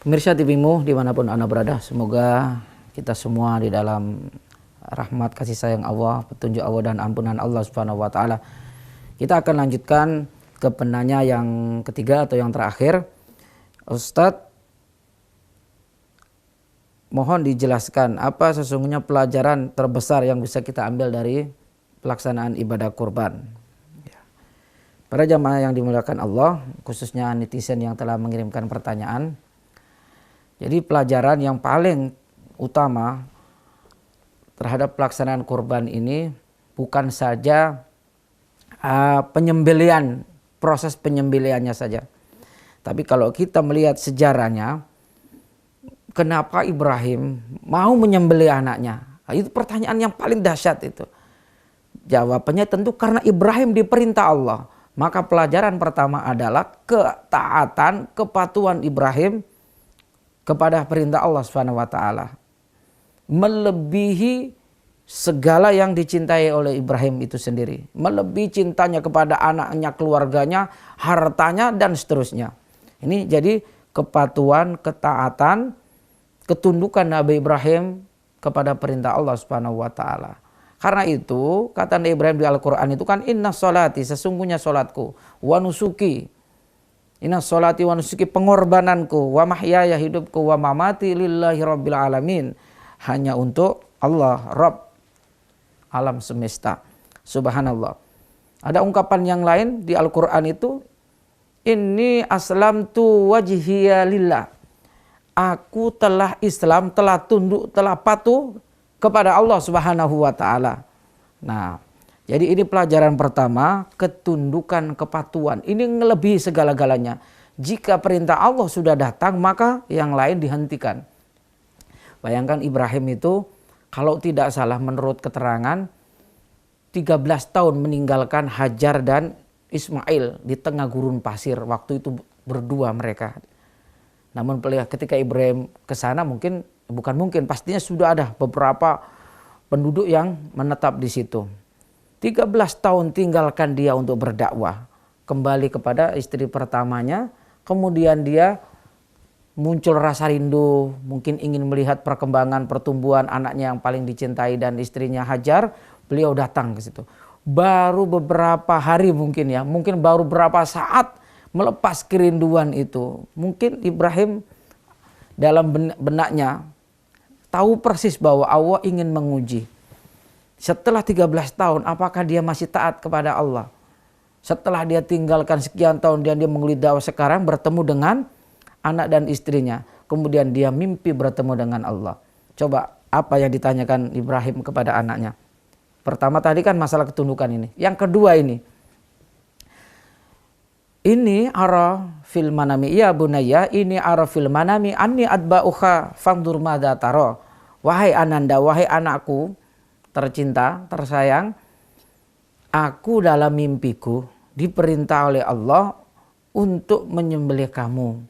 Pemirsa TVmu dimanapun Anda berada, semoga kita semua di dalam rahmat kasih sayang Allah, petunjuk Allah dan ampunan Allah Subhanahu wa taala. Kita akan lanjutkan ke penanya yang ketiga atau yang terakhir. Ustadz, mohon dijelaskan apa sesungguhnya pelajaran terbesar yang bisa kita ambil dari pelaksanaan ibadah kurban. Para jamaah yang dimuliakan Allah, khususnya netizen yang telah mengirimkan pertanyaan. Jadi pelajaran yang paling utama terhadap pelaksanaan kurban ini bukan saja penyembelihan, proses penyembelihannya saja. Tapi kalau kita melihat sejarahnya, kenapa Ibrahim mau menyembelih anaknya? Itu pertanyaan yang paling dahsyat itu. Jawabannya tentu karena Ibrahim diperintah Allah. Maka pelajaran pertama adalah ketaatan, kepatuhan Ibrahim kepada perintah Allah Subhanahu wa taala. Melebihi segala yang dicintai oleh Ibrahim itu sendiri. Melebihi cintanya kepada anaknya, keluarganya, hartanya dan seterusnya. Ini jadi kepatuhan, ketaatan, ketundukan Nabi Ibrahim kepada perintah Allah Subhanahu wa taala. Karena itu kata Nabi Ibrahim di Al-Qur'an itu kan inna sholati, sesungguhnya salatku, wa nusuki, inna sholati wa nusuki, pengorbananku, wa mahyaya, hidupku, wa mamati lillahi rabbil alamin, hanya untuk Allah Rabb alam semesta. Subhanallah. Ada ungkapan yang lain di Al-Qur'an itu, inni aslamtu wajhiya lillah, aku telah Islam, telah tunduk, telah patuh kepada Allah Subhanahu wa taala. Nah, jadi ini pelajaran pertama, ketundukan, kepatuhan. Ini melebihi segala-galanya. Jika perintah Allah sudah datang, maka yang lain dihentikan. Bayangkan Ibrahim itu kalau tidak salah menurut keterangan 13 tahun meninggalkan Hajar dan Ismail di tengah gurun pasir. Waktu itu berdua mereka. Namun ketika Ibrahim ke sana pastinya sudah ada beberapa penduduk yang menetap di situ. 13 tahun tinggalkan dia untuk berdakwah. Kembali kepada istri pertamanya. Kemudian dia muncul rasa rindu. Mungkin ingin melihat perkembangan pertumbuhan anaknya yang paling dicintai dan istrinya Hajar. Beliau datang ke situ. Baru beberapa hari mungkin baru beberapa saat melepas kerinduan itu. Mungkin Ibrahim dalam benaknya tahu persis bahwa Allah ingin menguji. Setelah 13 tahun apakah dia masih taat kepada Allah? Setelah dia tinggalkan sekian tahun dia menguli dakwah, sekarang bertemu dengan anak dan istrinya. Kemudian dia mimpi bertemu dengan Allah. Coba apa yang ditanyakan Ibrahim kepada anaknya? Pertama tadi kan masalah ketundukan ini. Yang kedua ini ara fil manami, ya bunayya, ini ara fil manami anni adba'uha fangdur madza tara. Wahai ananda, wahai anakku tercinta, tersayang, aku dalam mimpiku diperintah oleh Allah untuk menyembelih kamu.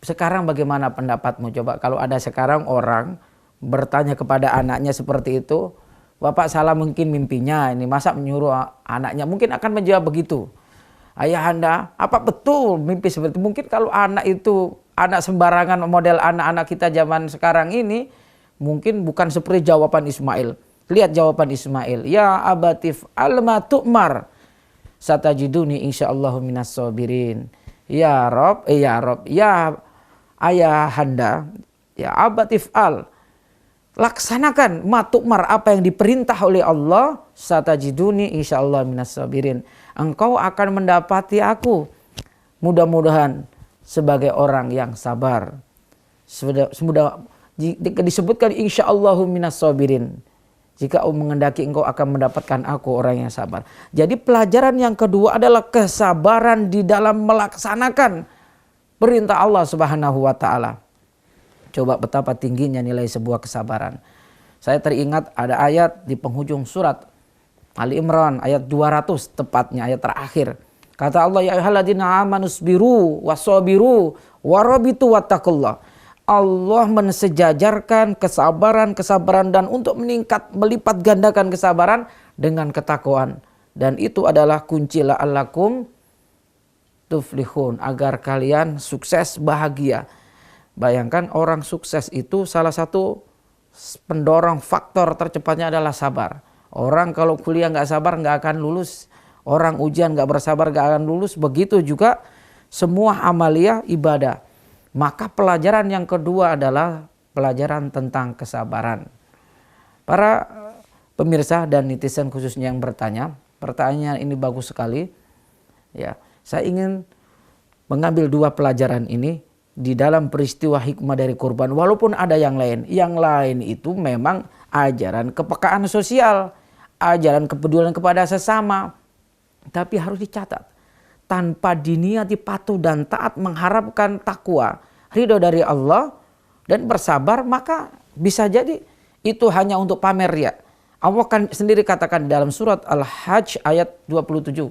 Sekarang bagaimana pendapatmu? Coba kalau ada sekarang orang bertanya kepada anaknya seperti itu, bapak salah mungkin mimpinya, ini masa menyuruh anaknya, mungkin akan menjawab begitu. Ayahanda, apa betul mimpi seperti itu? Mungkin kalau anak itu anak sembarangan, model anak-anak kita zaman sekarang ini, mungkin bukan seperti jawaban Ismail. Lihat jawaban Ismail. Ya abatif alma tu'mar, satajiduni insyaallahu minas sabirin. Ya Rob, ya ayahanda, ya abatif laksanakan matukmar, apa yang diperintah oleh Allah, satajiduni insyaallah minas sabirin. Engkau akan mendapati aku mudah-mudahan sebagai orang yang sabar. Disebutkan insyaallahu minas sabirin. Jika engkau mengendaki engkau akan mendapatkan aku orang yang sabar. Jadi pelajaran yang kedua adalah kesabaran di dalam melaksanakan perintah Allah Subhanahu wa taala. Coba betapa tingginya nilai sebuah kesabaran. Saya teringat ada ayat di penghujung surat Ali Imran ayat 200 tepatnya, ayat terakhir. Kata Allah, ya ayyuhalladzina amanu sabiru wasabiru warabitu wattaqullah. Allah mensejajarkan kesabaran dan untuk melipat gandakan kesabaran dengan ketakwaan. Dan itu adalah kunci la'allakum tuflihun, agar kalian sukses, bahagia. Bayangkan orang sukses itu salah satu pendorong faktor tercepatnya adalah sabar. Orang kalau kuliah nggak sabar nggak akan lulus. Orang ujian nggak bersabar nggak akan lulus. Begitu juga semua amalia ibadah. Maka pelajaran yang kedua adalah pelajaran tentang kesabaran. Para pemirsa dan netizen khususnya yang bertanya, pertanyaan ini bagus sekali. Ya, saya ingin mengambil dua pelajaran ini di dalam peristiwa hikmah dari kurban. Walaupun ada yang lain. Yang lain itu memang ajaran kepekaan sosial. Ajaran kepedulian kepada sesama. Tapi harus dicatat. Tanpa diniati patuh dan taat mengharapkan takwa. Ridho dari Allah. Dan bersabar, maka bisa jadi itu hanya untuk pamer ya. Allah kan sendiri katakan di dalam surat Al-Hajj ayat 27.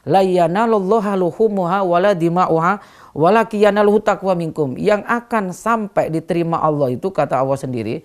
La yanalallaha luhumuha wala dima'uha walakin yanaluhu taqwa minkum. Yang akan sampai diterima Allah itu kata Allah sendiri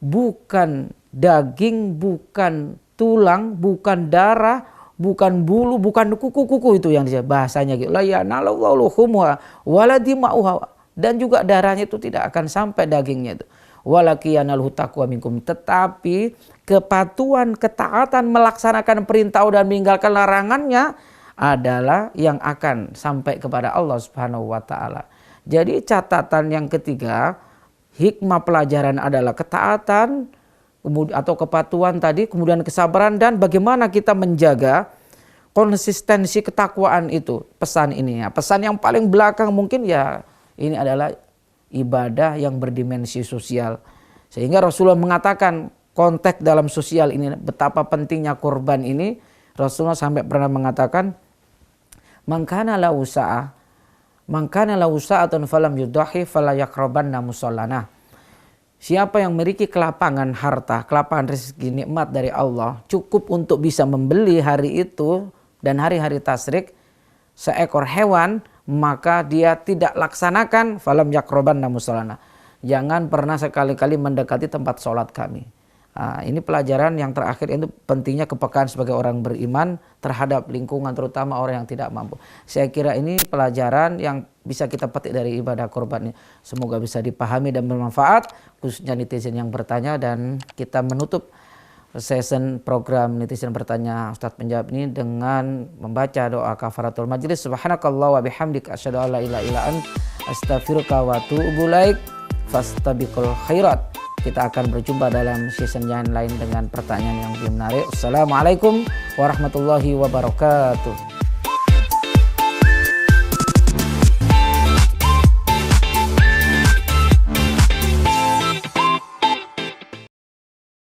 bukan daging, bukan tulang, bukan darah, bukan bulu, bukan kuku-kuku itu yang bahasanya gitu. La yanalallahu luhumuha wala dima'uha, dan juga darahnya itu tidak akan sampai dagingnya itu. Walakin yanaluhu taqwa minkum, tetapi kepatuhan, ketaatan melaksanakan perintah dan meninggalkan larangannya adalah yang akan sampai kepada Allah Subhanahu wa taala. Jadi catatan yang ketiga, hikmah pelajaran adalah ketaatan atau kepatuhan tadi, kemudian kesabaran, dan bagaimana kita menjaga konsistensi ketakwaan itu. Pesan ini ya, pesan yang paling belakang mungkin ya ini adalah ibadah yang berdimensi sosial. Sehingga Rasulullah mengatakan konteks dalam sosial ini betapa pentingnya kurban ini. Rasulullah sampai pernah mengatakan man kana lahu sa'atun falam yudahi fala yaqrabanna musallana. Siapa yang memiliki kelapangan harta, kelapangan rezeki, nikmat dari Allah, cukup untuk bisa membeli hari itu dan hari-hari tasyrik seekor hewan, maka dia tidak laksanakan falam yaqrabanna musallana. Jangan pernah sekali-kali mendekati tempat sholat kami. Nah, ini pelajaran yang terakhir, itu pentingnya kepekaan sebagai orang beriman terhadap lingkungan, terutama orang yang tidak mampu. Saya kira ini pelajaran yang bisa kita petik dari ibadah kurban ini. Semoga bisa dipahami dan bermanfaat, khususnya netizen yang bertanya. Dan kita menutup session program netizen bertanya Ustadz Penjawab ini dengan membaca doa kafaratul majlis. Subhanakallah wa bihamdika asyhadu an la ilaha illa anta astaghfiruka wa atubu ilaik. Fastabiqul khairat. Kita akan berjumpa dalam season yang lain dengan pertanyaan yang lebih menarik. Assalamualaikum warahmatullahi wabarakatuh.